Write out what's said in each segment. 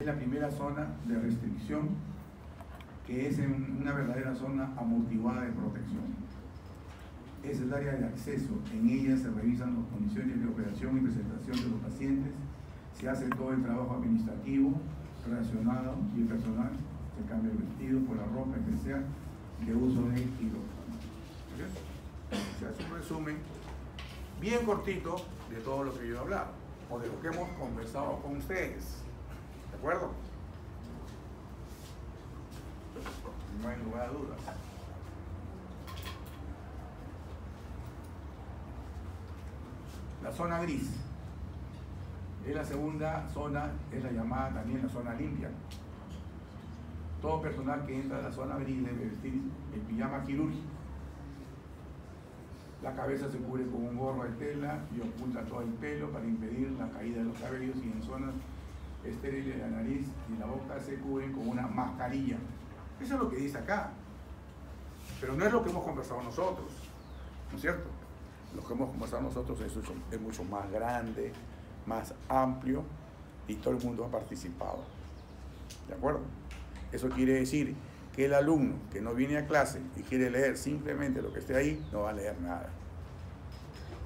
Es la primera zona de restricción, que es en una verdadera zona amortiguada de protección. Es el área de acceso. En ella se revisan las condiciones de operación y presentación de los pacientes, se hace todo el trabajo administrativo relacionado y el personal se cambia el vestido por la ropa que sea de uso de quirófano. Se hace un resumen bien cortito de todo lo que yo he hablado o de lo que hemos conversado con ustedes. ¿De acuerdo? No hay lugar a dudas. La zona gris es la segunda zona, es la llamada también la zona limpia. Todo personal que entra a la zona gris debe vestir el pijama quirúrgico. La cabeza se cubre con un gorro de tela y oculta todo el pelo para impedir la caída de los cabellos, y en zonas estériles de la nariz y la boca se cubren con una mascarilla. Eso es lo que dice acá. Pero no es lo que hemos conversado nosotros, ¿no es cierto? Lo que hemos conversado nosotros es mucho más grande, más amplio, y todo el mundo ha participado. ¿De acuerdo? Eso quiere decir que el alumno que no viene a clase y quiere leer simplemente lo que esté ahí, no va a leer nada.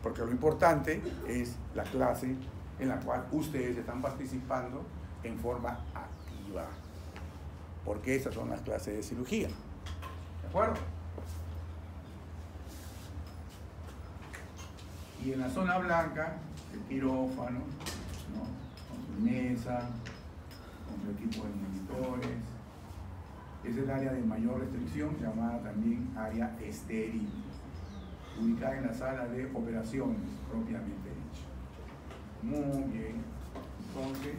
Porque lo importante es la clase en la cual ustedes están participando en forma activa. Porque esas son las clases de cirugía. ¿De acuerdo? Y en la zona blanca, el quirófano, ¿no? Con su mesa, con su equipo de monitores. Es el área de mayor restricción, llamada también área estéril, ubicada en la sala de operaciones propiamente dicha. Muy bien. Entonces,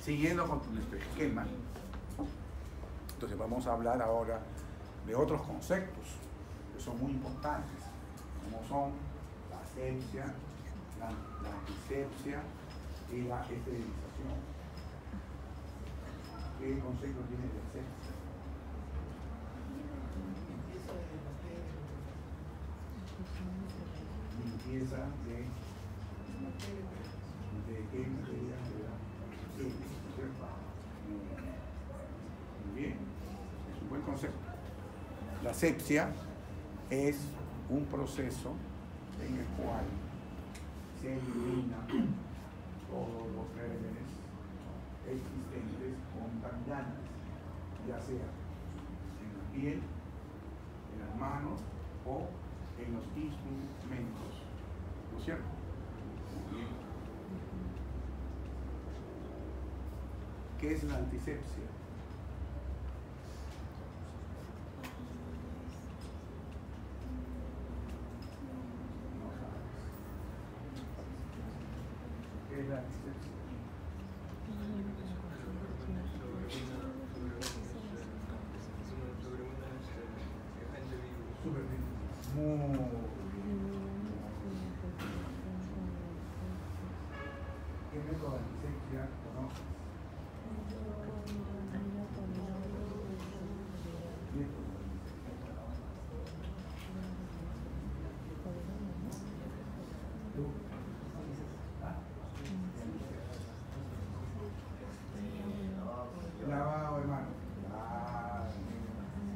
siguiendo con nuestro esquema, entonces vamos a hablar ahora de otros conceptos que son muy importantes, como son la asepsia, la antisepsia y la esterilización. ¿Qué concepto tiene de asepsia? Limpieza de qué materia de la muy bien, es un buen concepto. La asepsia es un proceso en el cual se eliminan todos los gérmenes existentes contaminantes, ya sea en la piel, en las manos o en los instrumentos. ¿No es cierto? Muy bien. ¿Qué es la antisepsia? ¿Qué es la antisepsia? Muy bien. ¿Qué método de antisepsia conoces? Lavado de manos.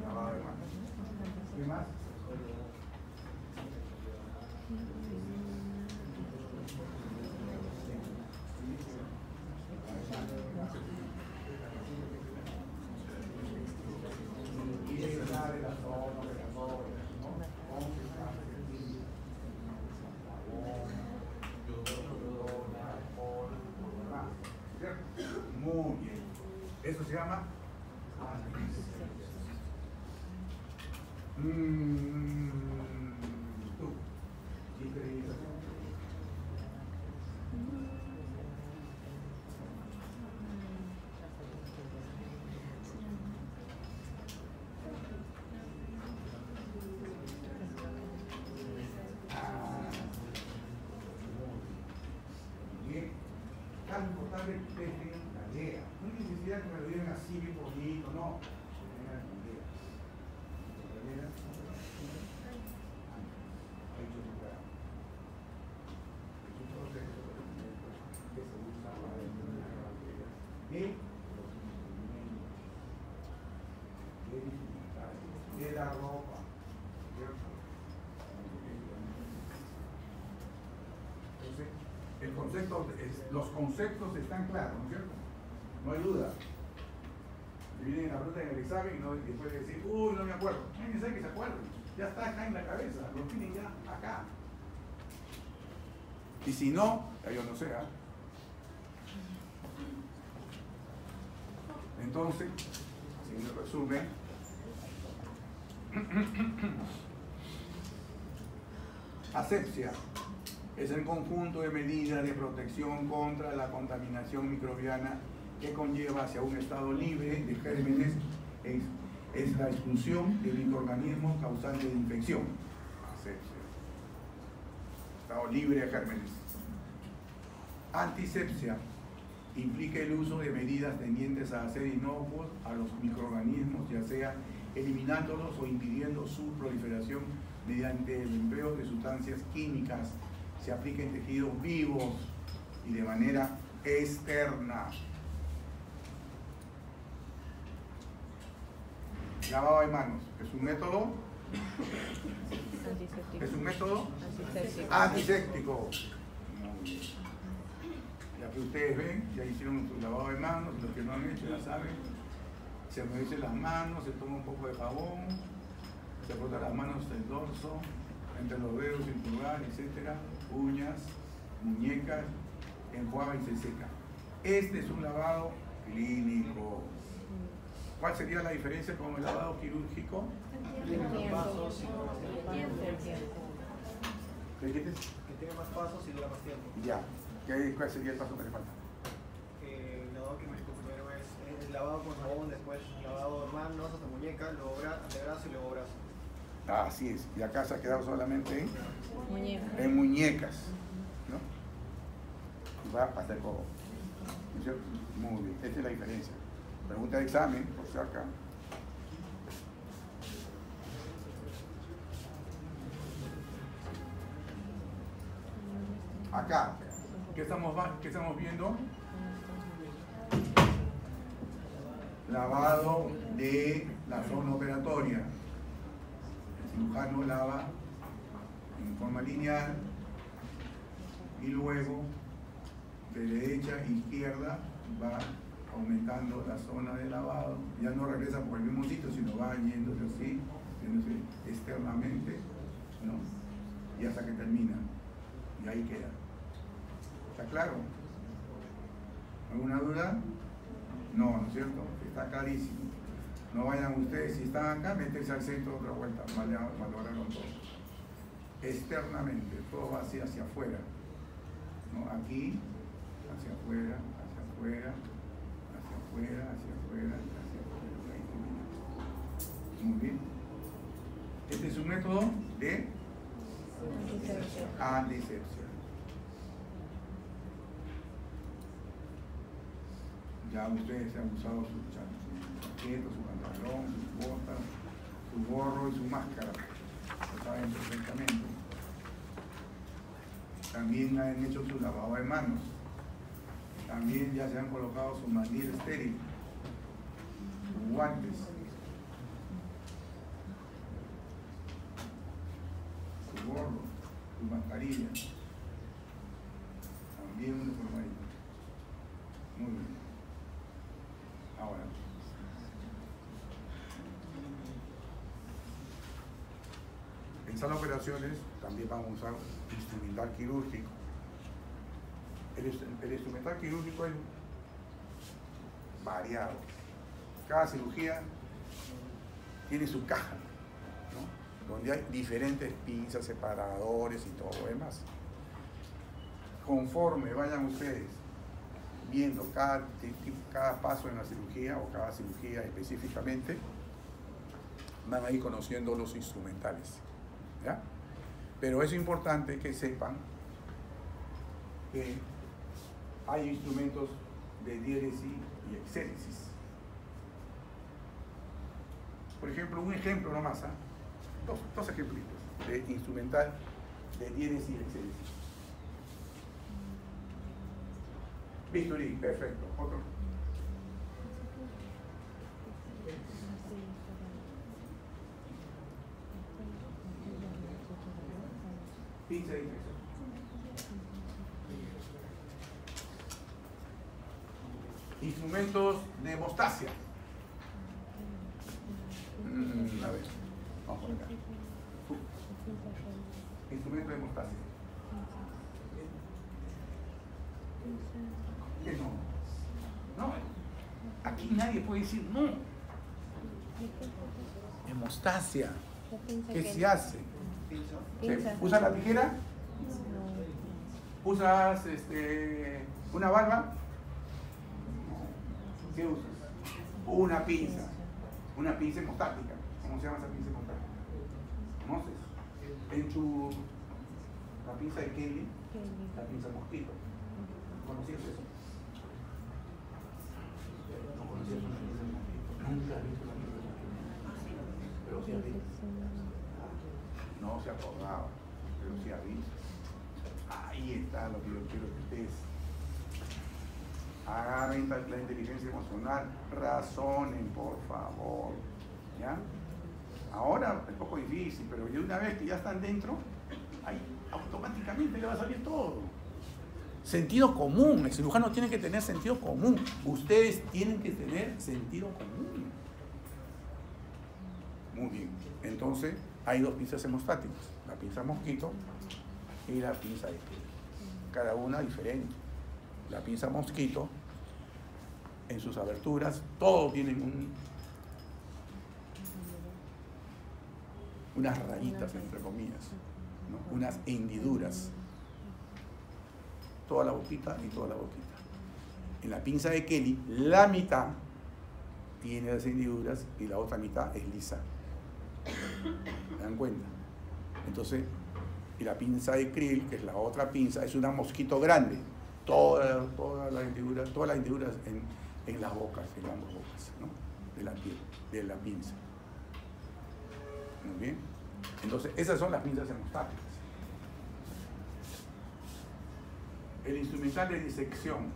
Lavado de manos. ¿Qué más? Muy bien. Eso se llama antisepsia. Tú, esterilización. Bien. Tan importante que tengan la idea. No hay necesidad que me lo digan así bien bonito, no. de la ropa, ¿cierto? Entonces, el concepto, los conceptos están claros, ¿no es cierto? No hay duda. Si vienen la pregunta en el examen y no, después de decir, uy, no me acuerdo. No hay necesidad que se acuerden. Ya está acá en la cabeza, lo tienen ya acá. Y si no, ya yo no sé, ¿ah? Entonces, haciendo el resumen, asepsia es el conjunto de medidas de protección contra la contaminación microbiana que conlleva hacia un estado libre de gérmenes. Es la expulsión de microorganismos causantes de infección. Asepsia. Estado libre de gérmenes. Antisepsia implica el uso de medidas tendientes a hacer inocuos a los microorganismos, ya sea eliminándolos o impidiendo su proliferación mediante el empleo de sustancias químicas. Se aplica en tejidos vivos y de manera externa. Lavado de manos es un método antiséptico. Es un método antiséptico. Ya que ustedes ven, ya hicieron su lavado de manos, los que no han hecho ya saben, se humedecen las manos, se toma un poco de jabón, se frota las manos hasta el dorso, entre los dedos, el pulgar, etcétera, uñas, muñecas, enjuaga y se seca. Este es un lavado clínico. ¿Cuál sería la diferencia con el lavado quirúrgico? Tiene más pasos y dura más tiempo. ¿Qué dices? Que tenga más pasos y dura más tiempo. Ya. ¿Cuál sería el paso que le falta? El lavado quirúrgico primero es el lavado con jabón, después lavado de manos hasta muñeca, luego antebrazo y luego brazo. Así es. Y acá se ha quedado solamente en muñecas, ¿no? Y va hasta el codo. ¿No es cierto? Muy bien. Esta es la diferencia. Pregunta de examen, por si acá. Acá, ¿qué estamos viendo? Lavado de la zona operatoria. El cirujano lava en forma lineal y luego de derecha a izquierda va aumentando la zona de lavado, ya no regresa por el mismo sitio, sino va yéndose así, yéndose externamente, ¿no? Y hasta que termina, y ahí queda. ¿Está claro? ¿Alguna duda? No, ¿no es cierto? Está clarísimo. No vayan ustedes, si están acá, meterse al centro otra vuelta, valoraron todo. Externamente, todo va hacia afuera, ¿no? Aquí, hacia afuera, hacia afuera, hacia afuera, ahí termina. Muy bien. Este es un método de antisepsia. Ya ustedes han usado su chaqueta, su pantalón, sus botas, su gorro y su máscara. Lo saben perfectamente. También han hecho su lavado de manos. También ya se han colocado su mandil estéril, sus guantes, su gorro, su mascarilla. También uniformadito. Muy bien. Ahora, en sala de operaciones también vamos a usar instrumental quirúrgico. El instrumental quirúrgico es variado. Cada cirugía tiene su caja, ¿no? Donde hay diferentes pinzas, separadores y todo lo demás. Conforme vayan ustedes viendo cada paso en la cirugía o cada cirugía específicamente, van a ir conociendo los instrumentales, ¿ya? Pero es importante que sepan que hay instrumentos de diéresis y exéresis. Por ejemplo, un ejemplo nomás, ¿eh? Dos ejemplos de instrumental de diéresis y exéresis. Bisturí, perfecto. Otro. Pinza de disección. Instrumentos de hemostasia. A ver, vamos por acá. Instrumento de hemostasia. ¿Qué no? No. Aquí nadie puede decir no. Hemostasia. ¿Qué se hace? ¿Usas la tijera? ¿Usas una barba? ¿Qué usas? Una pinza. Una pinza hemostática. ¿Cómo se llama esa pinza hemostática? ¿Conoces? La pinza de Kelly, la pinza mosquito. ¿Conocías eso? No conocías una pinza de mosquito. Nunca has visto una pinza de mosquito. Pero sí has visto. No se acordaba, pero sí has visto. Ahí está lo que yo quiero que ustedes agarren la inteligencia emocional, razonen, por favor. ¿Ya? Ahora es un poco difícil, pero de una vez que ya están dentro, ahí automáticamente le va a salir todo. Sentido común, el cirujano tiene que tener sentido común. Ustedes tienen que tener sentido común. Muy bien. Entonces, hay dos pinzas hemostáticas, la pinza mosquito y la pinza de Kelly. Cada una diferente. La pinza mosquito, en sus aberturas, todos tienen unas rayitas, entre comillas, ¿no? Unas hendiduras. Toda la boquita y toda la boquita. En la pinza de Kelly, la mitad tiene las hendiduras y la otra mitad es lisa. ¿Se dan cuenta? Entonces, y la pinza de krill, que es la otra pinza, es una mosquito grande. Todas las hendiduras en las bocas, en ambas bocas, ¿no? De la piel, de la pinza. Muy bien. Entonces, esas son las pinzas hemostáticas. El instrumental de disección.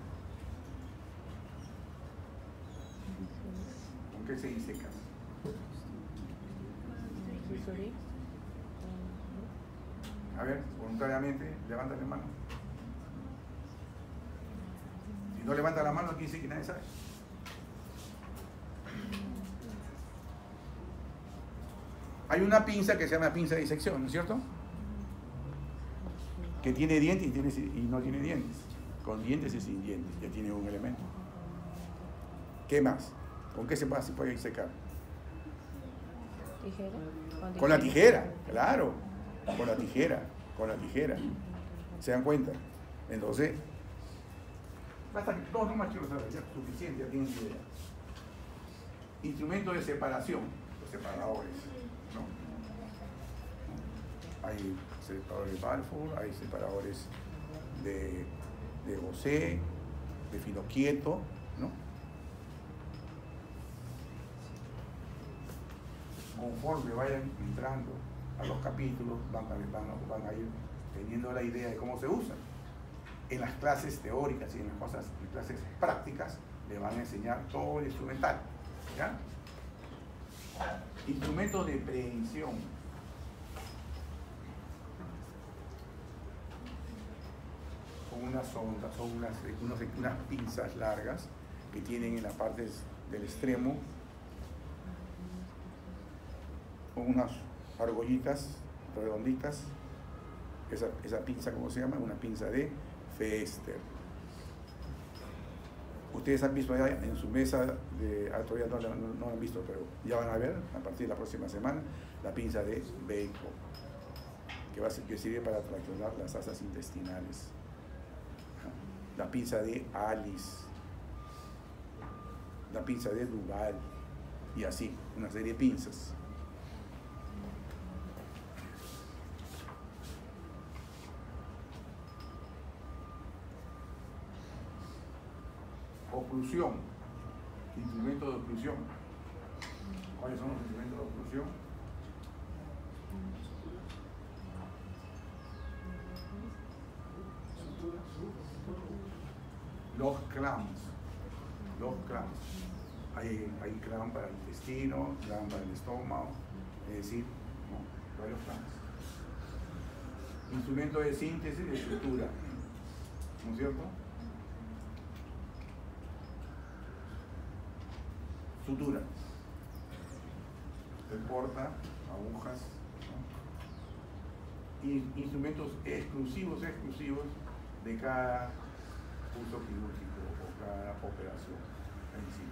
¿Con qué se diseca? A ver, voluntariamente, levanta la mano. Si no levanta la mano, aquí dice que nadie sabe. Hay una pinza que se llama pinza de disección, ¿no es cierto? Que tiene dientes y no tiene dientes. Con dientes y sin dientes, ya tiene un elemento. ¿Qué más? ¿Con qué se puede disecar? ¿Tijera? Con la tijera, claro. Con la tijera. ¿Se dan cuenta? Entonces, basta que todos nomás quiero saber, ya es suficiente, ya tienen idea. Instrumento de separación, los separadores, ¿no? Hay separadores de Balfour, hay separadores de Gosset, de filo quieto, ¿no? Conforme vayan entrando a los capítulos, van a ir teniendo la idea de cómo se usan. En las clases teóricas y en las clases prácticas, le van a enseñar todo el instrumental. ¿Ya? Instrumentos de prehensión. Son unas ondas, son unas pinzas largas que tienen en la parte del extremo unas argollitas redonditas. Esa pinza, ¿cómo se llama? Una pinza de Pfister. Ustedes han visto allá en su mesa, todavía no lo han visto, pero ya van a ver a partir de la próxima semana, la pinza de Bacon, que sirve para traccionar las asas intestinales. La pinza de Alice, la pinza de Duval, y así, una serie de pinzas. Oclusión, instrumentos de oclusión. ¿Cuáles son los instrumentos de oclusión? Los clamps. Hay clamp para el intestino, clamp para el estómago, es decir, varios clamps. Instrumento de síntesis de estructura, ¿no es cierto? Sutura, porta, agujas, ¿no? Y instrumentos exclusivos de cada uso quirúrgico o cada operación en sí.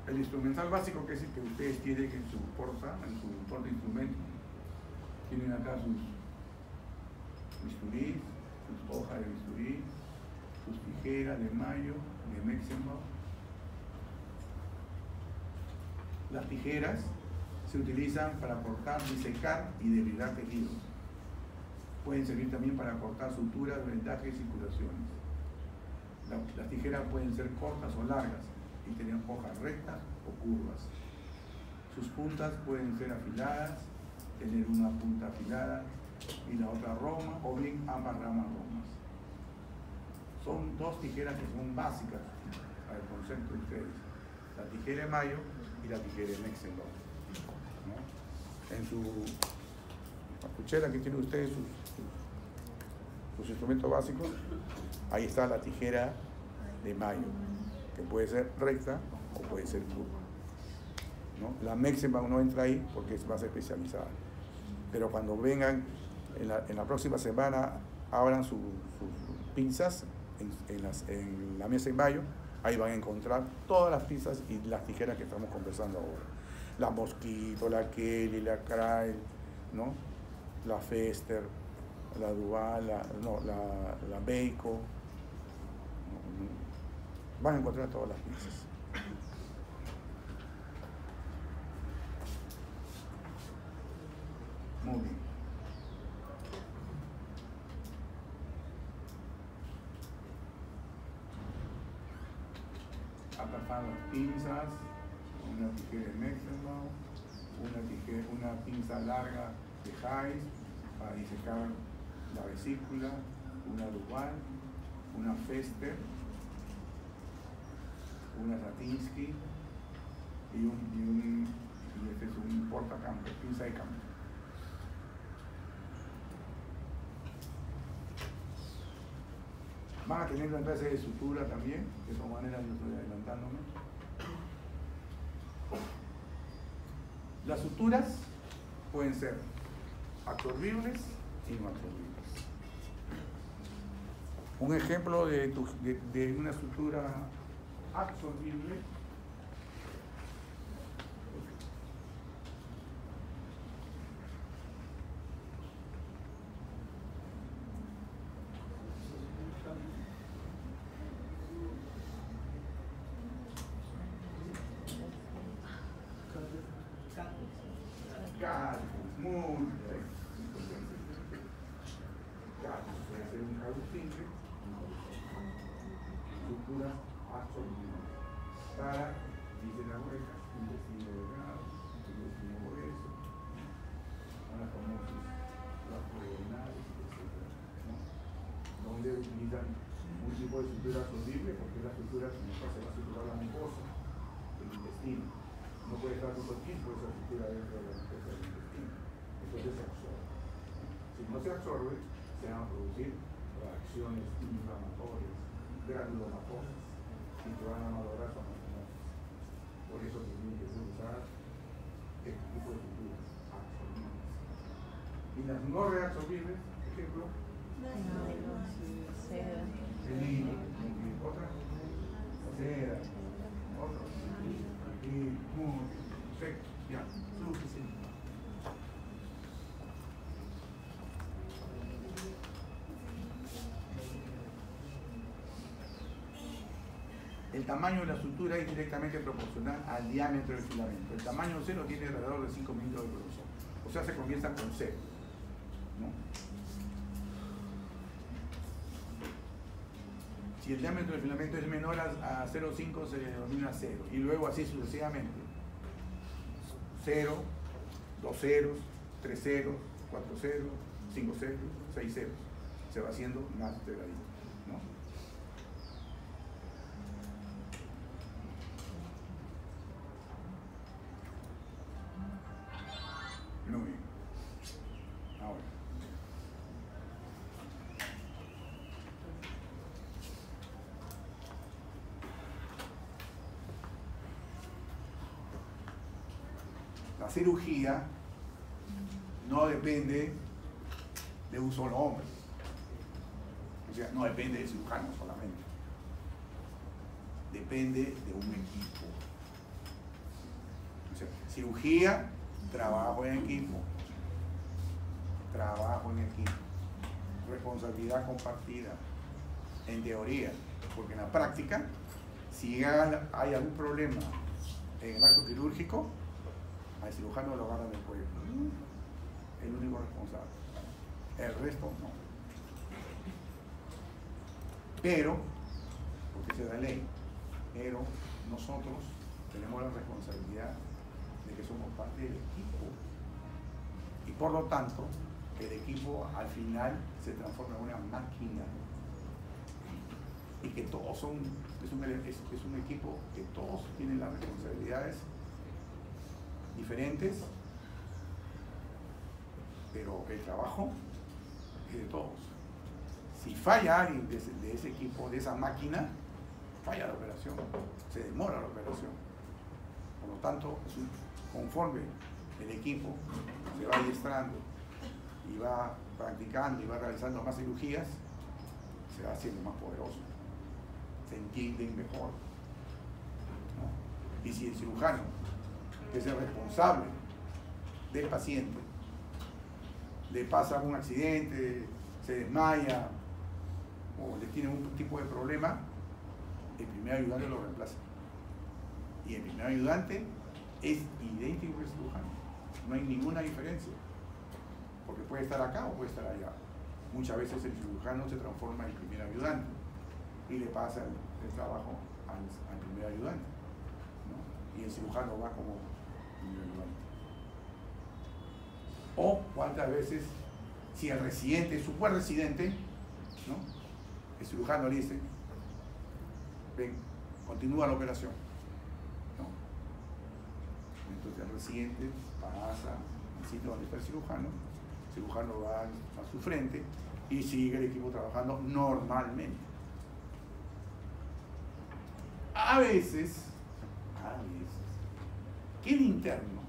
El instrumental básico, que es el que ustedes tienen en su porta de instrumentos, tienen acá sus bisturís, sus hojas de bisturí, sus tijeras de mayo, de Meixenbach. Las tijeras se utilizan para cortar, disecar y debridar tejidos. Pueden servir también para cortar suturas, vendajes y curaciones. Las tijeras pueden ser cortas o largas y tener hojas rectas o curvas. Sus puntas pueden ser afiladas, tener una punta afilada y la otra roma, o bien ambas ramas romas. Son dos tijeras que son básicas al concepto de ustedes: la tijera de mayo y la tijera de Meixenbach, ¿no? En su cartuchera que tienen ustedes sus instrumentos básicos, ahí está la tijera de mayo, que puede ser recta o puede ser curva, ¿no? La Meixenbach no entra ahí porque es más especializada, pero cuando vengan en la próxima semana, abran sus pinzas en la mesa de mayo, ahí van a encontrar todas las pinzas y las tijeras que estamos conversando ahora: la Mosquito, la Kelly, la Craig, ¿no? La Fester, la Duval, la Beico. Van a encontrar todas las pinzas. Muy bien. Acá están las pinzas, una tijera de Meixenbach, una pinza larga de Hayes para disecar la vesícula, una Duval, una Fester, una Ratinsky y este es un portacampo, pinza de campo. Van a tener una clase de sutura también, de esa manera yo estoy adelantándome. Las suturas pueden ser absorbibles y no absorbibles. Un ejemplo de una sutura absorbible muy bien. Puede ser un caldo simple, sutura absorbible para, dice la hueca, intestino delgado, intestino grueso, las famosas las renales, etc., ¿no? Donde utilizan un tipo de sutura absorbible porque la sutura se va a suturar la mucosa, el intestino. No puede estar mucho tiempo esa sutura dentro de la mucosa del intestino, entonces se absorbe. Si no se absorbe, se van a producir reacciones inflamatorias, granulomatosas, y que van a malograr su anastomosis. Por eso se tiene que usar este tipo de suturas absorbibles. Y las no reabsorbibles, por ejemplo, el hilo, otra, cera, otra, y muy perfecto, ya, suficiente. El tamaño de la sutura es directamente proporcional al diámetro del filamento. El tamaño cero tiene alrededor de 5 milímetros de grosor. O sea, se comienza con cero, ¿no? Si el diámetro del filamento es menor a 0,5, se denomina cero. Y luego así sucesivamente. 0, 2 ceros, 3 ceros, 4 ceros, 5 ceros, 6 ceros. Se va haciendo más delgadito, ¿no? Muy bien. La cirugía no depende de un solo hombre. O sea, no depende del cirujano solamente. Depende de un equipo. O sea, cirugía, trabajo en equipo. Trabajo en equipo. Responsabilidad compartida. En teoría. Porque en la práctica, si hay algún problema en el acto quirúrgico, al cirujano lo agarran del cuello. El único responsable. El resto no. Pero, porque esa es la ley, pero nosotros tenemos la responsabilidad de que somos parte del equipo. Y por lo tanto, el equipo al final se transforma en una máquina. Y que todos son, es un equipo que todos tienen las responsabilidades diferentes, pero el trabajo es de todos. Si falla alguien de ese equipo, de esa máquina, falla la operación, se demora la operación. Por lo tanto, conforme el equipo se va adiestrando y va practicando y va realizando más cirugías, se va haciendo más poderoso, se entienden mejor, ¿no? Y si el cirujano, que es el responsable del paciente, le pasa un accidente, se desmaya o le tiene un tipo de problema, el primer ayudante lo reemplaza. Y el primer ayudante es idéntico al cirujano. No hay ninguna diferencia. Porque puede estar acá o puede estar allá. Muchas veces el cirujano se transforma en primer ayudante y le pasa el trabajo al primer ayudante, ¿no? Y el cirujano va como primer ayudante. O cuántas veces, si el residente es super residente, ¿no? El cirujano le dice, ven, continúa la operación, ¿no? Entonces el residente pasa al sitio donde está el cirujano va a su frente y sigue el equipo trabajando normalmente. A veces, que el interno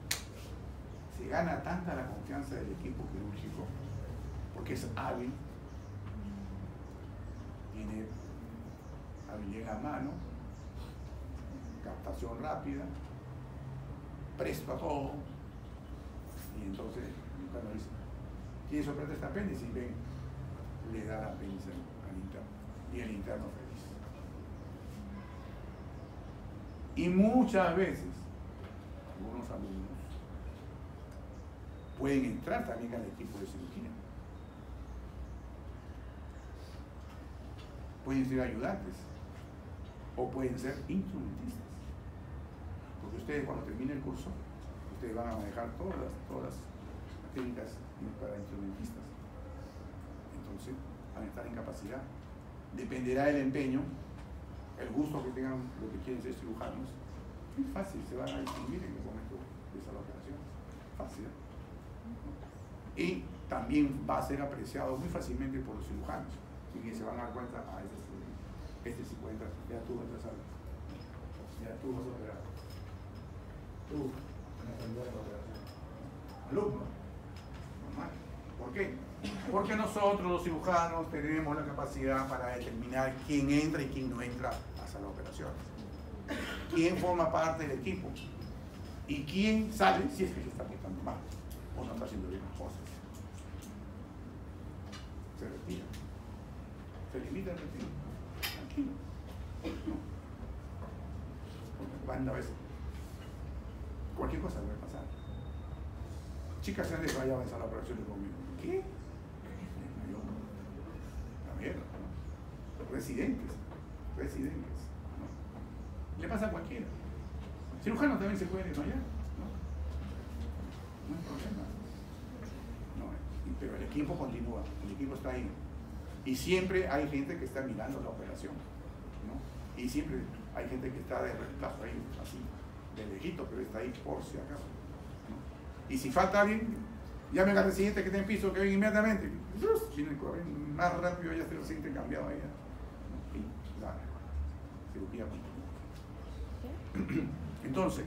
se gana tanta la confianza del equipo quirúrgico porque es hábil, tiene habilidad a mano, captación rápida, presto a todo, y entonces el interno dice, ¿quieres operarte esta apéndice? Y ven, le da la apéndice al interno, y el interno feliz. Y muchas veces, algunos alumnos pueden entrar también al equipo de cirugía. Pueden ser ayudantes o pueden ser instrumentistas. Porque ustedes cuando terminen el curso, ustedes van a manejar todas las técnicas para instrumentistas. Entonces van a estar en capacidad. Dependerá del empeño, el gusto que tengan lo que quieren ser cirujanos. Es fácil, se van a distinguir en el momento de esa operación. Fácil. Y también va a ser apreciado muy fácilmente por los cirujanos. Y que se van a dar cuenta, este sí puede entrar, ya tú entras a ya tú vas a operar. Tú vas a atender la operación. Alumno. Normal. ¿Por qué? Porque nosotros los cirujanos tenemos la capacidad para determinar quién entra y quién no entra a sala de operaciones. Quién forma parte del equipo y quién sale si es que se está portando mal o no está haciendo bien las cosas. Se retira. Se limita el retiro. Tranquilo. No. Porque van a veces. Cualquier cosa puede pasar. Chicas se han desmayado en sala de operaciones conmigo. ¿Qué? La mierda, ¿no? Residentes. ¿no? Le pasa a cualquiera. Cirujanos también se pueden desmayar, ¿no? No hay problema. No, pero el equipo continúa, el equipo está ahí. Y siempre hay gente que está mirando la operación, ¿no? Y siempre hay gente que está de reemplazo ahí, así, de lejito, pero está ahí por si acaso, ¿no? Y si falta alguien, llamen al residente que está en piso, que venga inmediatamente. Vienen corriendo más rápido, ya se lo sienten cambiado ahí, ¿no? Y la cirugía continúa. Entonces,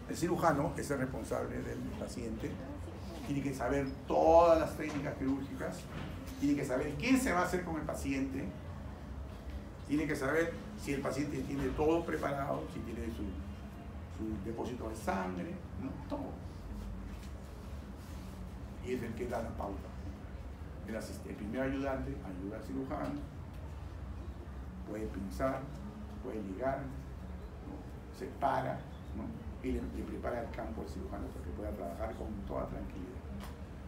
El cirujano es el responsable del paciente, tiene que saber todas las técnicas quirúrgicas, tiene que saber qué se va a hacer con el paciente, tiene que saber si el paciente tiene todo preparado, si tiene su depósito de sangre, ¿no? Todo. Y es el que da la pauta. El primer ayudante ayuda al cirujano, puede pinzar, puede ligar, ¿no? Se para, ¿no? Y le prepara el campo al cirujano para que pueda trabajar con toda tranquilidad.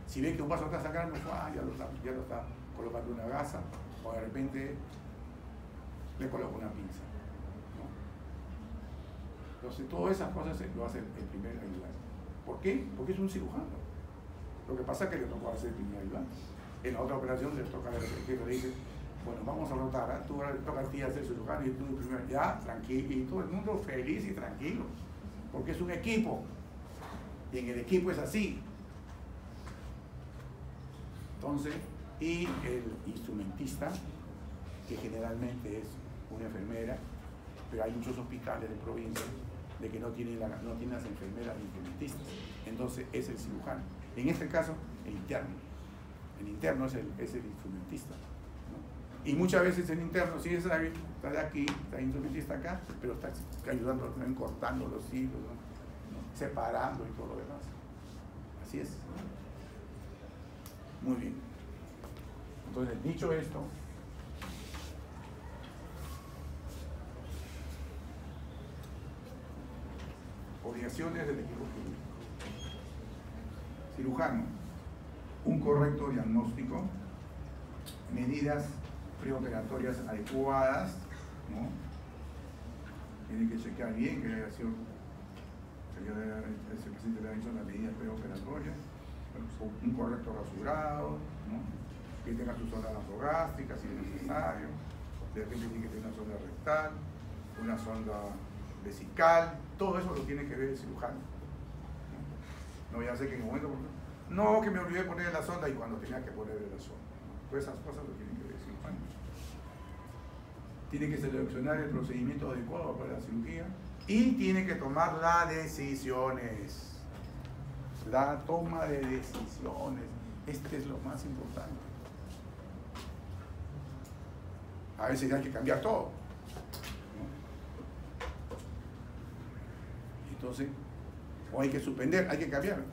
Si ve que un vaso está sacando, ya lo está colocando una gasa, o de repente le coloca una pinza, ¿no? Entonces todas esas cosas lo hace el primer ayudante. ¿Por qué? Porque es un cirujano. Lo que pasa es que le tocó hacer el primer ayudante. En la otra operación le toca el jefe, le dice, bueno, vamos a rotar, ¿eh? Tú ahora le toca a ti hacer cirujano y tú primero, ya, tranquilo, y todo el mundo feliz y tranquilo, porque es un equipo, y en el equipo es así. Entonces, y el instrumentista, que generalmente es una enfermera, pero hay muchos hospitales de provincia de que no tienen las enfermeras instrumentistas, entonces es el cirujano. En este caso, el interno. El interno es el instrumentista, ¿no? Y muchas veces el interno, sí está de aquí, está el instrumentista acá, pero está ayudando, ¿no? Cortando los hilos, ¿no? Separando y todo lo demás. Así es. Muy bien. Entonces, dicho esto, obligaciones del equipo quirúrgico. Cirujano, un correcto diagnóstico, medidas preoperatorias adecuadas, ¿no? Tiene que chequear bien que haya sido, ese paciente le ha hecho las medidas preoperatorias, un correcto rasurado, ¿no? Que tenga su zona nasogástrica si es necesario, de repente tiene que tener una sonda rectal, una sonda vesical, todo eso lo tiene que ver el cirujano. No voy a hacer que en un momento, no, que me olvidé de poner la sonda y cuando tenía que ponerle la sonda. Todas esas cosas lo tiene que ver el cirujano. Tiene que seleccionar el procedimiento adecuado para la cirugía y tiene que tomar las decisiones. La toma de decisiones. Este es lo más importante. A veces hay que cambiar todo, ¿no? Entonces, o hay que suspender, hay que cambiar,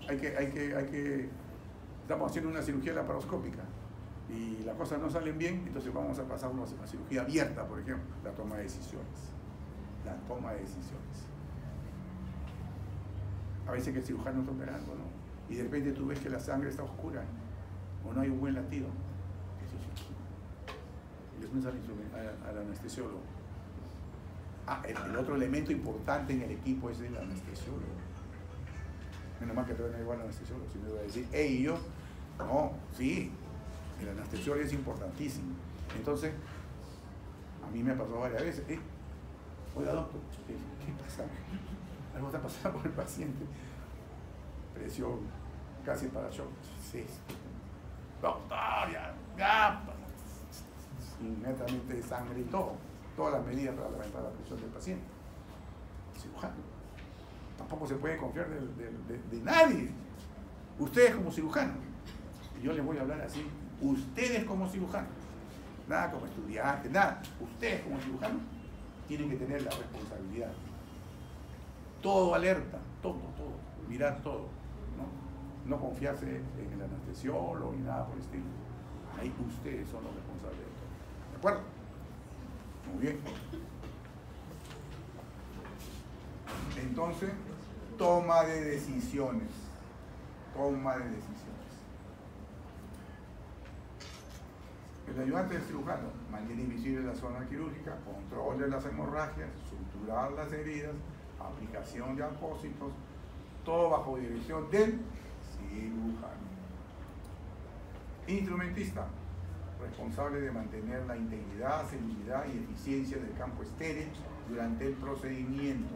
estamos haciendo una cirugía laparoscópica y las cosas no salen bien, entonces vamos a pasar a una cirugía abierta, por ejemplo, la toma de decisiones. La toma de decisiones. A veces que el cirujano está operando, ¿no? Y de repente tú ves que la sangre está oscura o no hay un buen latido. Y les pones al anestesiólogo. El otro elemento importante en el equipo es el anestesiólogo. Menos mal que todavía no igual al anestesiólogo, si me voy a decir, hey, yo, no, sí, el anestesiólogo es importantísimo. Entonces, a mí me ha pasado varias veces, oiga doctor, ¿qué pasa? Algo está pasando con el paciente. Presión casi para shock. Sí. Doctor, ya, inmediatamente sangre y todo. Todas las medidas para levantar la presión del paciente. Cirujano. Tampoco se puede confiar de nadie. Ustedes como cirujanos. Y yo les voy a hablar así. Ustedes como cirujanos. Nada como estudiantes, nada. Ustedes como cirujanos tienen que tener la responsabilidad. Todo alerta, todo. Mirar todo. No confiarse en el anestesiólogo ni nada por el estilo. Ahí ustedes son los responsables de todo. ¿De acuerdo? Muy bien. Entonces, toma de decisiones. Toma de decisiones. El ayudante del cirujano mantiene invisible la zona quirúrgica, control de las hemorragias, suturar las heridas, aplicación de apósitos, todo bajo dirección del cirujano. Instrumentista, responsable de mantener la integridad, seguridad y eficiencia del campo estéril durante el procedimiento,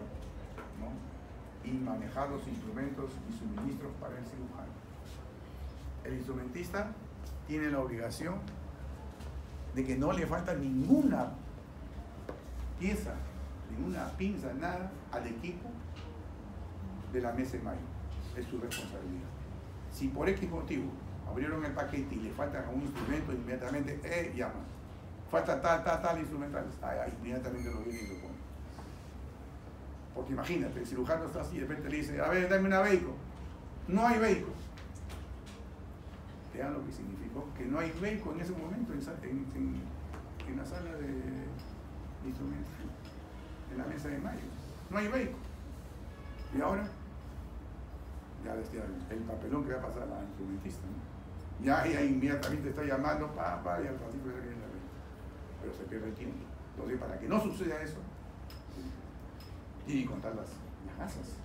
¿no? Y manejar los instrumentos y suministros para el cirujano. El instrumentista tiene la obligación de que no le falta ninguna pieza, ninguna pinza, nada al equipo de la mesa de mayo. Es su responsabilidad. Si por X motivo abrieron el paquete y le falta un instrumento, inmediatamente llama. Falta tal instrumental. Inmediatamente lo viene y lo pone. Porque imagínate, el cirujano está así y de repente le dice, a ver, dame una vehículo. No hay vehículo. Vean lo que significó, que no hay vehículo en ese momento en la sala de instrumentos, en la mesa de mayo. No hay vehículo. Y ahora, ya el papelón que va a pasar a la instrumentista, ¿no? Ya inmediatamente está llamando, y al ratito ya viene la venta. Pero se pierde el tiempo. Entonces, para que no suceda eso, tiene que contar las gasas.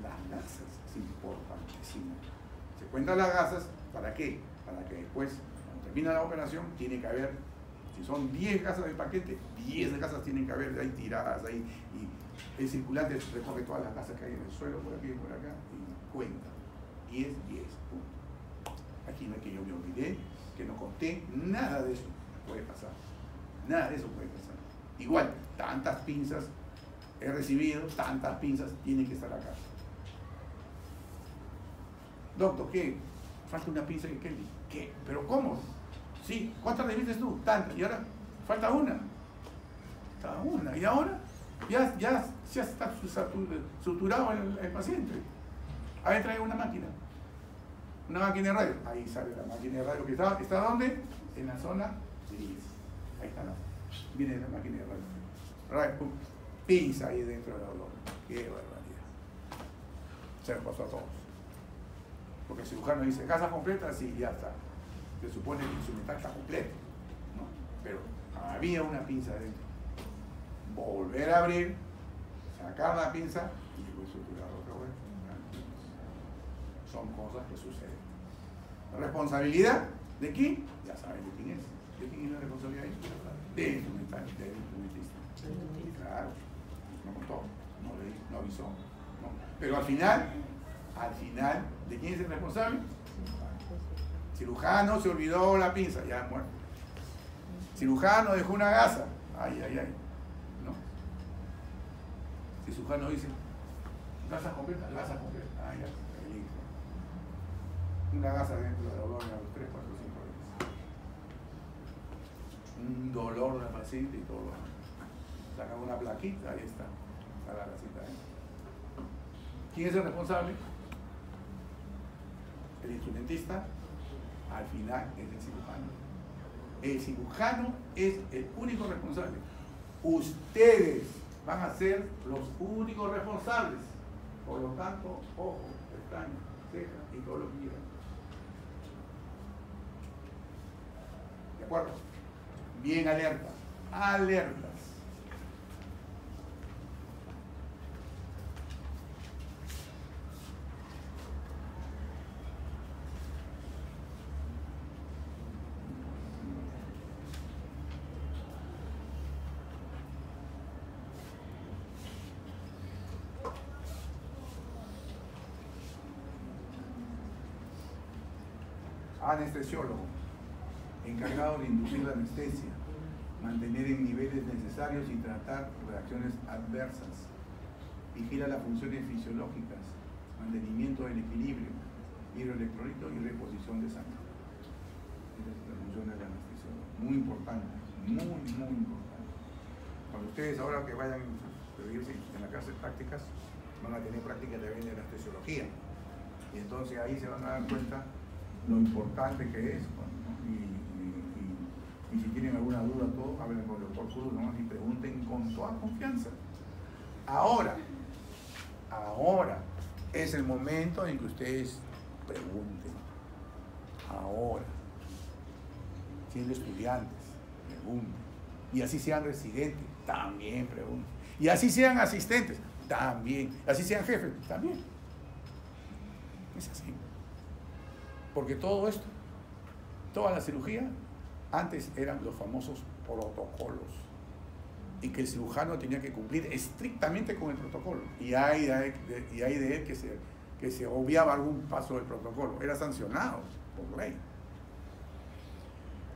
Las gasas es importantísimo. Se cuentan las gasas, ¿para qué? Para que después, cuando termina la operación, tiene que haber, si son 10 gasas del paquete, 10 gasas tienen que haber ahí tiradas ahí. Y el circulante recoge todas las gasas que hay en el suelo, por aquí y por acá, y cuenta. 10, punto. Aquí no es que yo me olvidé, que no conté, nada de eso puede pasar. Nada de eso puede pasar. Igual, tantas pinzas he recibido, tantas pinzas tienen que estar acá. Doctor, ¿qué? Falta una pinza en Kelly. ¿Qué? ¿Pero cómo? Sí, ¿cuántas recibiste tú? Tantas. Y ahora falta una. Falta una. Y ahora ya está suturado el paciente. Ahí trae una máquina. Una máquina de radio. Ahí sale la máquina de radio que está ¿dónde? En la zona 10. Ahí está. Viene la máquina de radio. Pinza ahí dentro del dolor. Qué barbaridad. Se lo pasó a todos. Porque el cirujano dice, ¿casa completa? Sí, ya está. Se supone que el instrumental está completo, ¿no? Pero había una pinza dentro. Volver a abrir, sacar la pinza y luego suturar otra vez. Son cosas que suceden. ¿Responsabilidad de quién? Ya saben de quién es. ¿De quién es la responsabilidad ahí? Del instrumental, del instrumentista. Claro, no contó, no avisó. ¿No? Pero al final, ¿de quién es el responsable? Cirujano se olvidó la pinza, ya muerto. Cirujano dejó una gasa, ay. ¿No? Si cirujano dice, gasa completa, ya, listo. Una gasa dentro del dolor a los 3, 4, 5 días. Un dolor del paciente y todo. Saca una plaquita, ahí está la gasita. ¿Quién es el responsable? El instrumentista. Al final es el cirujano. El cirujano es el único responsable. Ustedes van a ser los únicos responsables. Por lo tanto, ojo, pestaña, ceja y todo lo que quieran. ¿De acuerdo? Bien alerta. Alertas. Anestesiólogo, encargado de inducir la anestesia, mantener en niveles necesarios y tratar reacciones adversas. Vigila las funciones fisiológicas, mantenimiento del equilibrio, hidroelectrolito y reposición de sangre. Esa es la función del anestesiólogo. Muy importante, muy importante. Cuando ustedes ahora que vayan a servirse en la clase de prácticas, van a tener prácticas también de anestesiología. Y entonces ahí se van a dar cuenta lo importante que es, y si tienen alguna duda, todo, hablen con el doctor Cruz nomás y pregunten con toda confianza. Ahora es el momento en que ustedes pregunten. Ahora, siendo estudiantes, pregunten. Y así sean residentes, también pregunten. Y así sean asistentes, también. Así sean jefes, también. Es así. Porque todo esto, toda la cirugía, antes eran los famosos protocolos. Y que el cirujano tenía que cumplir estrictamente con el protocolo. Y hay de él que se obviaba algún paso del protocolo. Era sancionado por ley.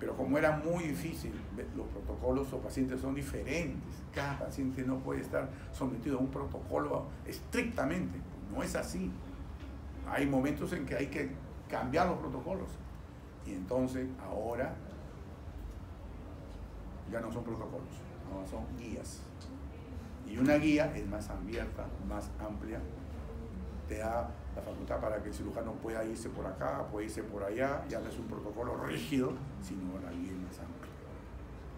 Pero como era muy difícil, los protocolos o pacientes son diferentes. Cada paciente no puede estar sometido a un protocolo estrictamente. No es así. Hay momentos en que hay que cambiar los protocolos. Y entonces ahora ya no son protocolos, ahora son guías. Y una guía es más abierta, más amplia, te da la facultad para que el cirujano pueda irse por acá, puede irse por allá, ya no es un protocolo rígido, sino la guía es más amplia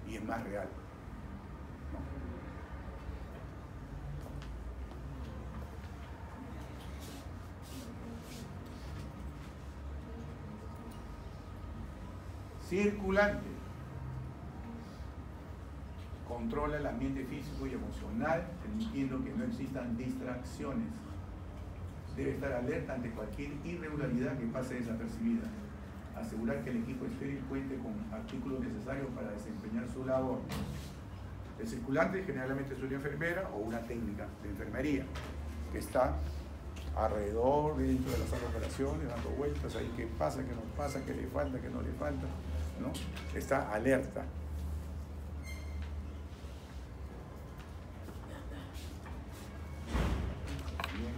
y es más real. Circulante. Controla el ambiente físico y emocional, permitiendo que no existan distracciones. Debe estar alerta ante cualquier irregularidad que pase desapercibida. Asegurar que el equipo estéril cuente con artículos necesarios para desempeñar su labor. El circulante generalmente es una enfermera o una técnica de enfermería que está alrededor, dentro de la sala de operaciones, dando vueltas ahí, qué pasa, qué no pasa, qué le falta, qué no le falta, ¿no? Está alerta. Bien.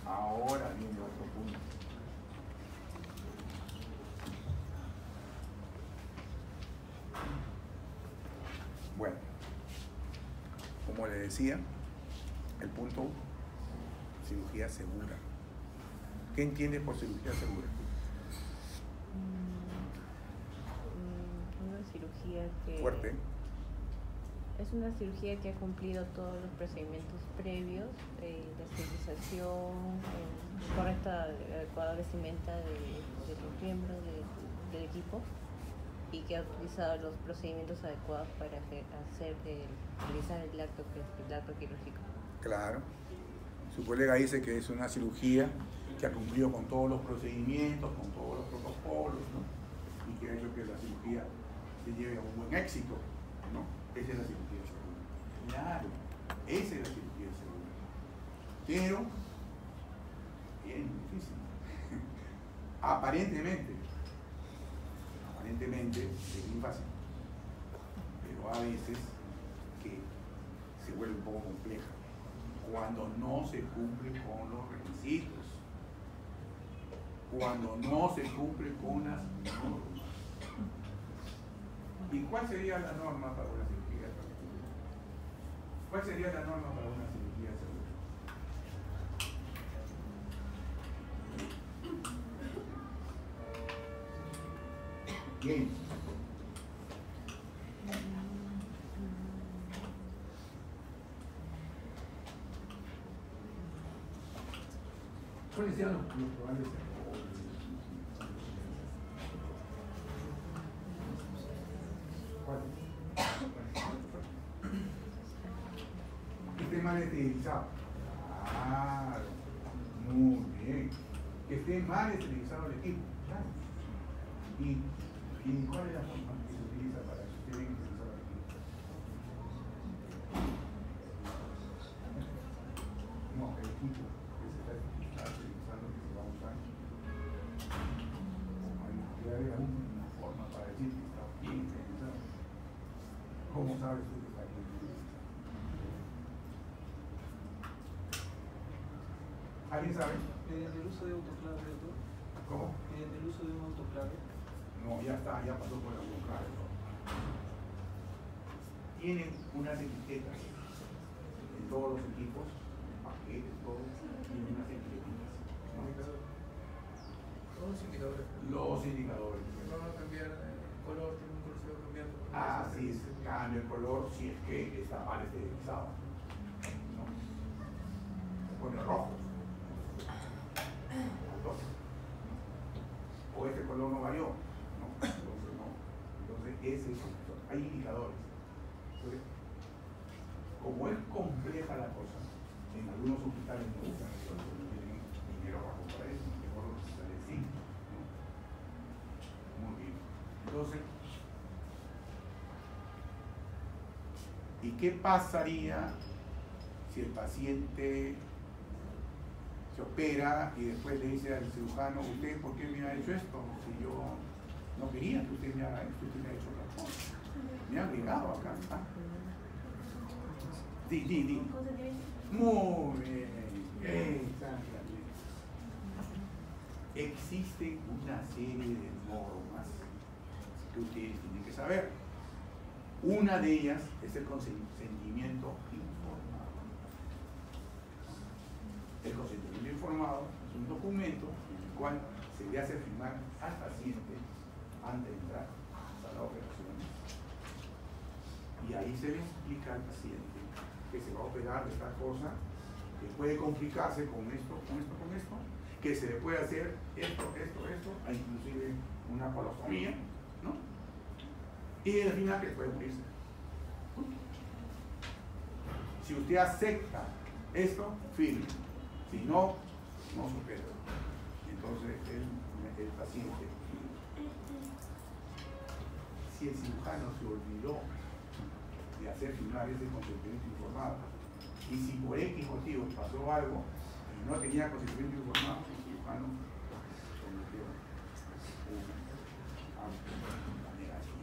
Ahora viene otro punto. Bueno, como le decía, el punto cirugía segura. ¿Qué entiendes por cirugía segura? Una cirugía que... Fuerte. Es una cirugía que ha cumplido todos los procedimientos previos, la esterilización, correcta, adecuada vestimenta de los miembros del equipo, y que ha utilizado los procedimientos adecuados para realizar el acto quirúrgico. Claro. Su colega dice que es una cirugía que ha cumplido con todos los procedimientos, con todos los protocolos, ¿no? Y que ha hecho que la cirugía se lleve a un buen éxito, ¿no? Esa es la cirugía segura. Claro, esa es la cirugía segura. Pero, bien difícil. Aparentemente es muy fácil, pero a veces que se vuelve un poco compleja cuando no se cumple con los requisitos, cuando no se cumple con las normas. ¿Y cuál sería la norma para una cirugía segura? ¿Cuál sería la norma para una cirugía segura? Bien. ¿Cuáles sean los probables errores? ¿Cuáles? Que esté mal esterilizado. Claro. Muy bien. Que esté mal esterilizado el equipo. Claro. ¿Y cuál es la forma que se utiliza para que esté bien esterilizado el equipo? No, el equipo que se está utilizando, que se va a usar. Debe haber alguna forma para decir que está bien esterilizado. ¿Cómo sabes tú que está bien esterilizado? ¿Alguien sabe? Mediante el uso de autoclave, doctor. ¿Cómo? Mediante el uso de un autoclave. No, ya está, ya pasó por el autoclave. Tienen unas etiquetas en todos los equipos, paquetes, todos, tienen unas etiquetitas. ¿No? Todos los indicadores. Los indicadores. No van a cambiar el color, tiene un color, se va cambiando. Así es, cambia el color si es que está mal esterilizado. ¿No? Se pone rojo. Entonces, o este color no varió. ¿No? Entonces, no. Entonces, ese es, hay indicadores. Entonces, como es compleja la cosa, en algunos hospitales no usan eso, no tienen dinero para comprar eso, mejor los hospitales sí. ¿No? Muy bien. Entonces, ¿y qué pasaría si el paciente se opera y después le dice al cirujano, ¿usted por qué me ha hecho esto? Si yo No quería que usted me haga esto, usted me ha hecho otra cosa. Me ha obligado acá. ¿Ah? Di. Muy bien. Existe una serie de normas que ustedes tienen que saber. Una de ellas es el consentimiento informado. El consentimiento informado es un documento en el cual se le hace firmar al paciente antes de entrar a la sala de operaciones. Y ahí se le explica al paciente que se va a operar de tal cosa, que puede complicarse con esto, que se le puede hacer esto, inclusive una colostomía, ¿no? Y al final que puede morirse. Si usted acepta esto, firme. Si no, no se opera. Entonces, el paciente, si el cirujano se olvidó de hacer firmar ese consentimiento informado, y si por X motivos pasó algo y no tenía consentimiento informado, el cirujano cometió una negativa.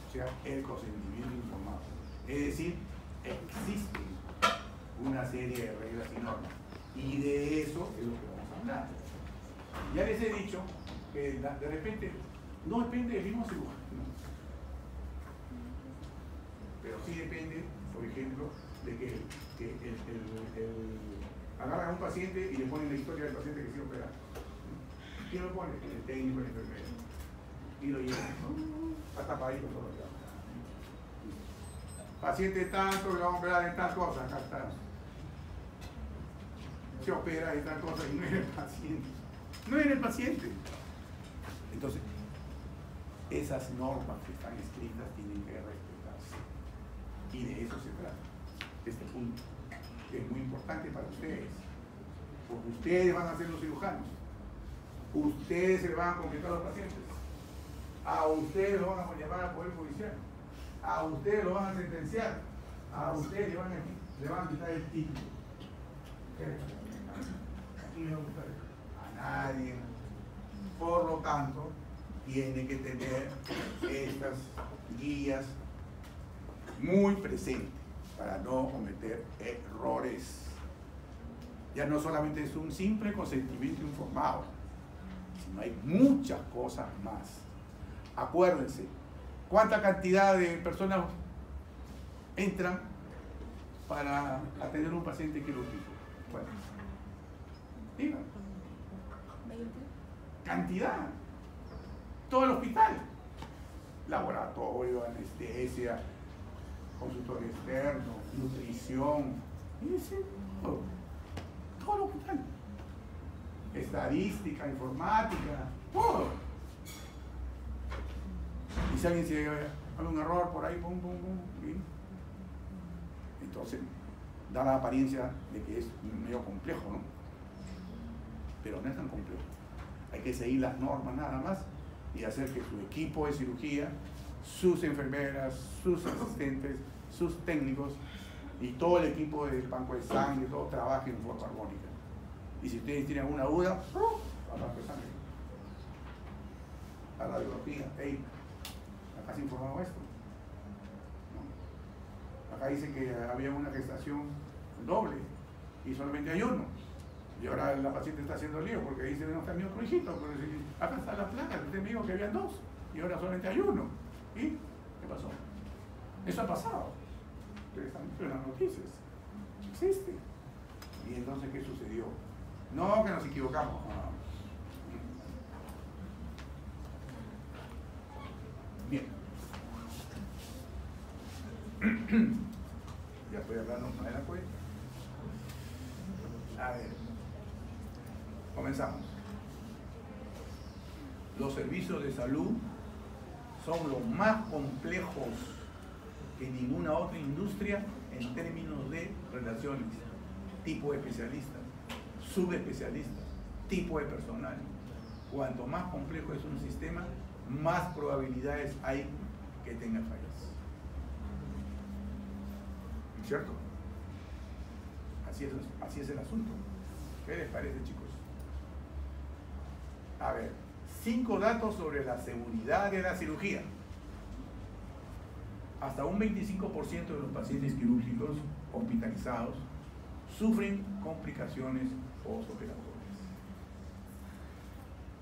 O sea, el consentimiento informado. Es decir, existen una serie de reglas y normas. Y de eso es lo que vamos a hablar. Ya les he dicho que de repente no depende del mismo cirujano. Pero sí depende, por ejemplo, de que agarran a un paciente y le ponen la historia del paciente que se opera. ¿Quién lo pone? El técnico, el enfermero. Y lo llevan, ¿no? Está tapadito todo lo que va. Paciente tanto, le vamos a operar en tal cosa, acá está. Se opera en tal cosa y no es el paciente. No es el paciente. Entonces, esas normas que están escritas tienen que respetarse. Y de eso se trata, este punto, que es muy importante para ustedes. Porque ustedes van a ser los cirujanos. Ustedes se le van a complicar a los pacientes. A ustedes lo van a llevar al Poder Judicial. A ustedes lo van a sentenciar. A ustedes le van a quitar el título. ¿A quién le va a quitar? A nadie. Por lo tanto, tiene que tener estas guías muy presentes para no cometer errores. Ya no solamente es un simple consentimiento informado, sino hay muchas cosas más. Acuérdense, ¿cuánta cantidad de personas entran para atender a un paciente quirúrgico? Bueno, digan. Cantidad. Todo el hospital. Laboratorio, anestesia, consultorio externo, nutrición, todo el hospital. Estadística, informática, todo. Y si alguien se hace un error por ahí, pum, ¿sí? Entonces da la apariencia de que es medio complejo, ¿no? Pero no es tan complejo. Hay que seguir las normas nada más y hacer que su equipo de cirugía, sus enfermeras, sus asistentes, sus técnicos y todo el equipo del banco de sangre, todo trabaje en forma armónica. Y si ustedes tienen alguna duda, al banco de sangre, a la radiografía, hey, acá se informado esto. ¿No? Acá dice que había una gestación doble y solamente hay uno. Y ahora la paciente está haciendo lío porque dice, no está mi otro hijito, pero si acá está la placa, usted me dijo que había dos y ahora solamente hay uno. ¿Y qué pasó? Eso ha pasado. Ustedes están viendo en las noticias. Existe. ¿Y entonces qué sucedió? No, que nos equivocamos. Bien. Ya estoy hablando más de la cuenta. A ver. Comenzamos. Los servicios de salud son los más complejos que ninguna otra industria en términos de relaciones, tipo de especialistas, subespecialistas, tipo de personal. Cuanto más complejo es un sistema, más probabilidades hay que tenga fallas. ¿Cierto? Así es el asunto. ¿Qué les parece, chicos? A ver, 5 datos sobre la seguridad de la cirugía. Hasta un 25% de los pacientes quirúrgicos hospitalizados sufren complicaciones postoperatorias.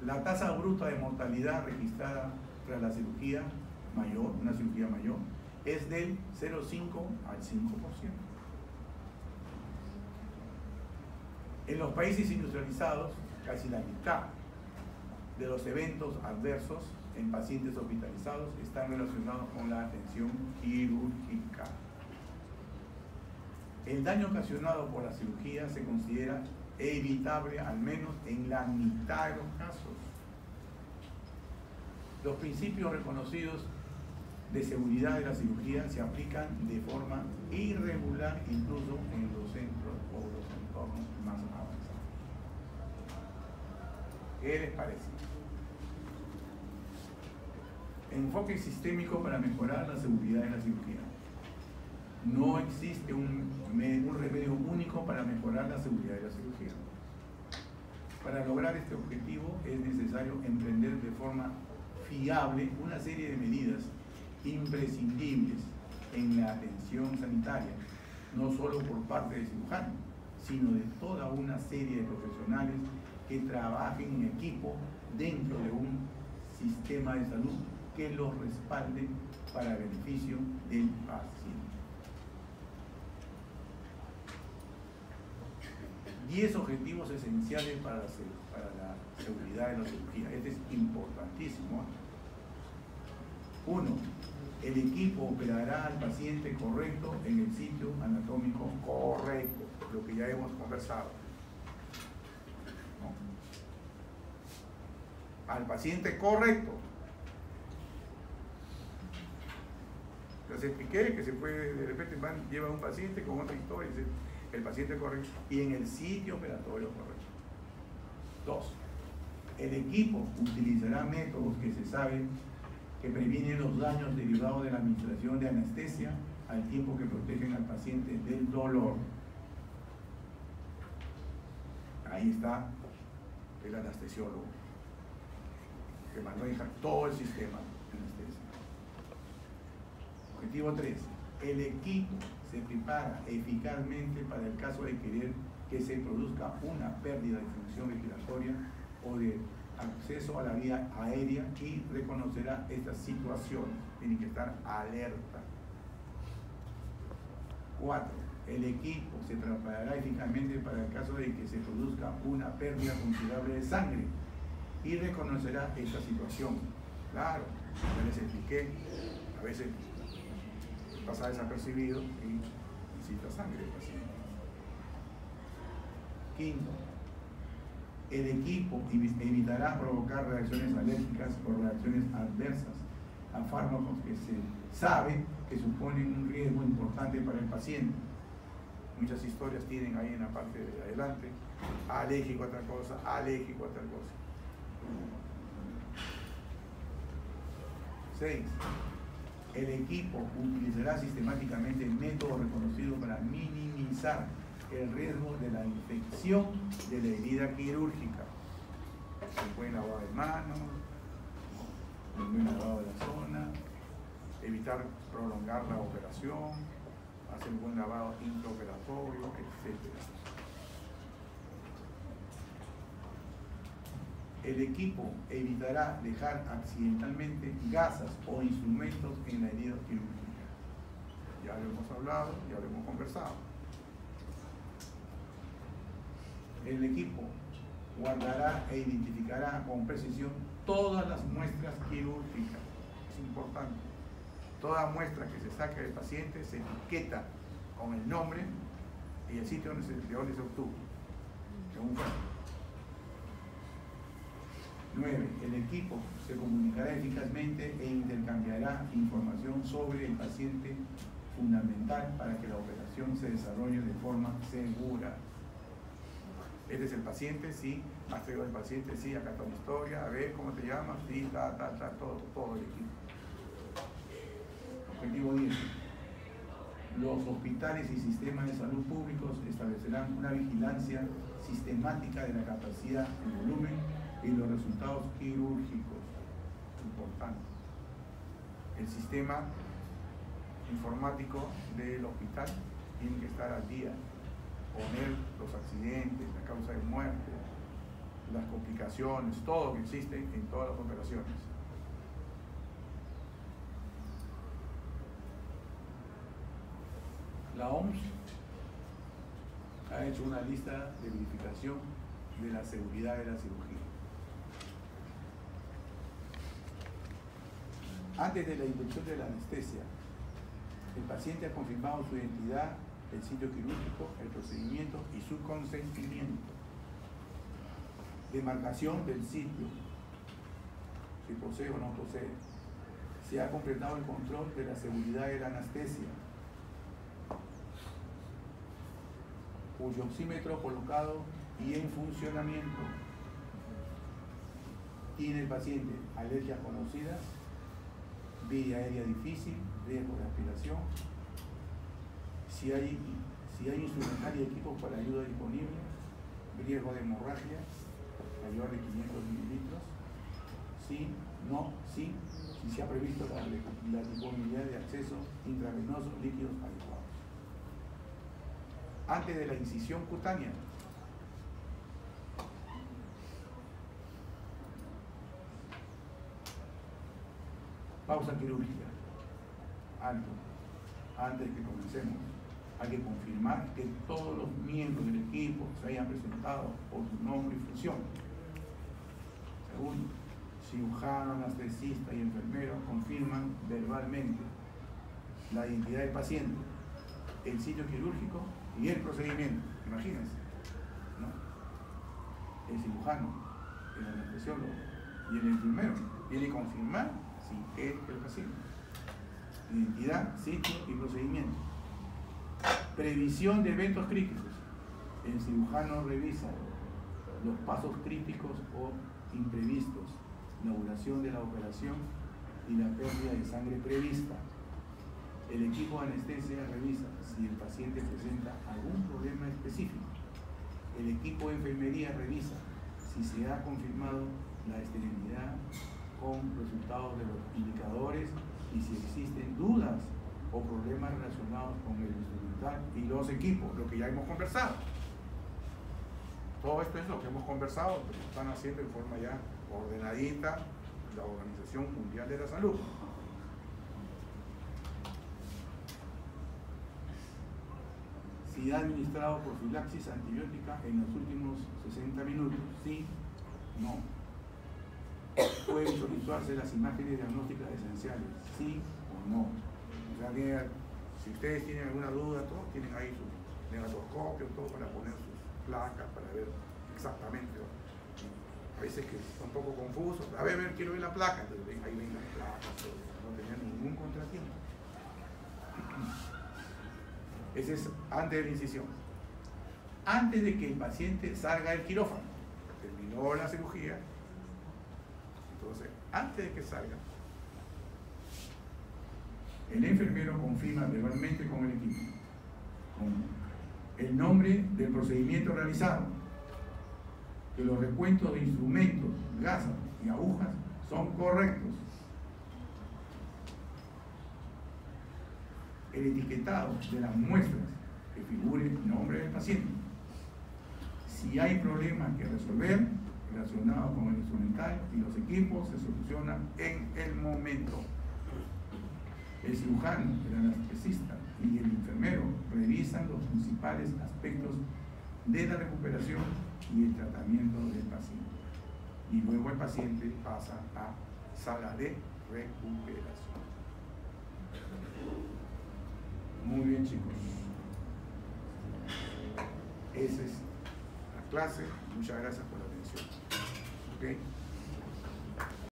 La tasa bruta de mortalidad registrada tras la cirugía mayor, una cirugía mayor, es del 0,5 al 5%. En los países industrializados, casi la mitad de los eventos adversos en pacientes hospitalizados están relacionados con la atención quirúrgica. El daño ocasionado por la cirugía se considera evitable al menos en la mitad de los casos. Los principios reconocidos de seguridad de la cirugía se aplican de forma irregular incluso en los centros o los entornos más avanzados. ¿Qué les parece? Enfoque sistémico para mejorar la seguridad de la cirugía. No existe un remedio único para mejorar la seguridad de la cirugía. Para lograr este objetivo es necesario emprender de forma fiable una serie de medidas imprescindibles en la atención sanitaria, no solo por parte del cirujano, sino de toda una serie de profesionales que trabajen en equipo dentro de un sistema de salud que los respalde para beneficio del paciente. 10 objetivos esenciales para la seguridad de la cirugía. Este es importantísimo. 1. El equipo operará al paciente correcto en el sitio anatómico correcto, lo que ya hemos conversado. ¿No? Al paciente correcto. Les expliqué que se puede, de repente lleva un paciente con otra historia, el paciente correcto, y en el sitio operatorio correcto. 2. El equipo utilizará métodos que se saben que previenen los daños derivados de la administración de anestesia al tiempo que protegen al paciente del dolor. Ahí está el anestesiólogo, que maneja todo el sistema de anestesia. Objetivo 3. El equipo se prepara eficazmente para el caso de querer que se produzca una pérdida de función respiratoria o de acceso a la vía aérea y reconocerá estas situaciones. Tiene que estar alerta. 4. El equipo se preparará eficazmente para el caso de que se produzca una pérdida considerable de sangre y reconocerá esta situación. Claro, ya les expliqué, a veces pasa desapercibido y necesita sangre el paciente. 5. El equipo evitará provocar reacciones alérgicas o reacciones adversas a fármacos que se sabe que suponen un riesgo importante para el paciente. Muchas historias tienen ahí en la parte de adelante, alérgico a tal cosa, alérgico a tal cosa. 6. El equipo utilizará sistemáticamente métodos reconocidos para minimizar el riesgo de la infección de la herida quirúrgica. Un buen lavado de manos, un buen lavado de la zona, evitar prolongar la operación, hacer un buen lavado intraoperatorio, etc. El equipo evitará dejar accidentalmente gasas o instrumentos en la herida quirúrgica. Ya lo hemos hablado, ya lo hemos conversado. El equipo guardará e identificará con precisión todas las muestras quirúrgicas. Es importante. Toda muestra que se saque del paciente se etiqueta con el nombre y el sitio donde se obtuvo. Según fue. 9. El equipo se comunicará eficazmente e intercambiará información sobre el paciente, fundamental para que la operación se desarrolle de forma segura. Este es el paciente, sí, has traído el paciente, sí, acá está una historia, a ver cómo te llamas, sí, todo el equipo. Objetivo 10. Los hospitales y sistemas de salud públicos establecerán una vigilancia sistemática de la capacidad, el volumen, y los resultados quirúrgicos. Importante. El sistema informático del hospital tiene que estar al día, poner los accidentes, la causa de muerte, las complicaciones, todo lo que existe en todas las operaciones. La OMS ha hecho una lista de verificación de la seguridad de la cirugía. Antes de la inducción de la anestesia, el paciente ha confirmado su identidad, el sitio quirúrgico, el procedimiento y su consentimiento. Demarcación del sitio, si posee o no posee. Se ha completado el control de la seguridad de la anestesia. Cuyo oxímetro colocado y en funcionamiento. Tiene el paciente alergias conocidas, vía aérea difícil, riesgo de aspiración, si hay instrumental y equipos para ayuda disponible, riesgo de hemorragia mayor de 500 mililitros, si se ha previsto la disponibilidad de acceso intravenoso, líquidos adecuados. Antes de la incisión cutánea, pausa quirúrgica. Alto. Antes de que comencemos, hay que confirmar que todos los miembros del equipo se hayan presentado por su nombre y función. Segundo, cirujano, anestesista y enfermero confirman verbalmente la identidad del paciente, el sitio quirúrgico y el procedimiento. Imagínense, ¿no? El cirujano, el anestesiólogo y el enfermero tienen que confirmar si es el paciente. Identidad, sitio y procedimiento. Previsión de eventos críticos. El cirujano revisa los pasos críticos o imprevistos, la duración de la operación y la pérdida de sangre prevista. El equipo de anestesia revisa si el paciente presenta algún problema específico. El equipo de enfermería revisa si se ha confirmado la esterilidad con resultados de los indicadores y si existen dudas o problemas relacionados con el instrumental y los equipos, lo que ya hemos conversado. Todo esto es lo que hemos conversado, pero lo están haciendo en forma ya ordenadita la Organización Mundial de la Salud. Si ha administrado profilaxis antibiótica en los últimos 60 minutos, sí, no. Pueden visualizarse las imágenes diagnósticas esenciales, sí o no. O sea, si ustedes tienen alguna duda, todos tienen ahí su negatoscopio, todo para poner sus placas, para ver exactamente. A veces que está un poco confuso. A ver, quiero ver la placa. Entonces ahí ven las placas, no tenían ningún contratiempo. Ese es antes de la incisión. Antes de que el paciente salga del quirófano, terminó la cirugía. Entonces, antes de que salga, el enfermero confirma verbalmente con el equipo con el nombre del procedimiento realizado, que los recuentos de instrumentos, gasas y agujas son correctos, el etiquetado de las muestras, que figure el nombre del paciente, si hay problemas que resolver relacionados con el instrumental y los equipos, se solucionan en el momento. El cirujano, el anestesista y el enfermero revisan los principales aspectos de la recuperación y el tratamiento del paciente. Y luego el paciente pasa a sala de recuperación. Muy bien, chicos. Esa es la clase. Muchas gracias por la atención. ¿Ok?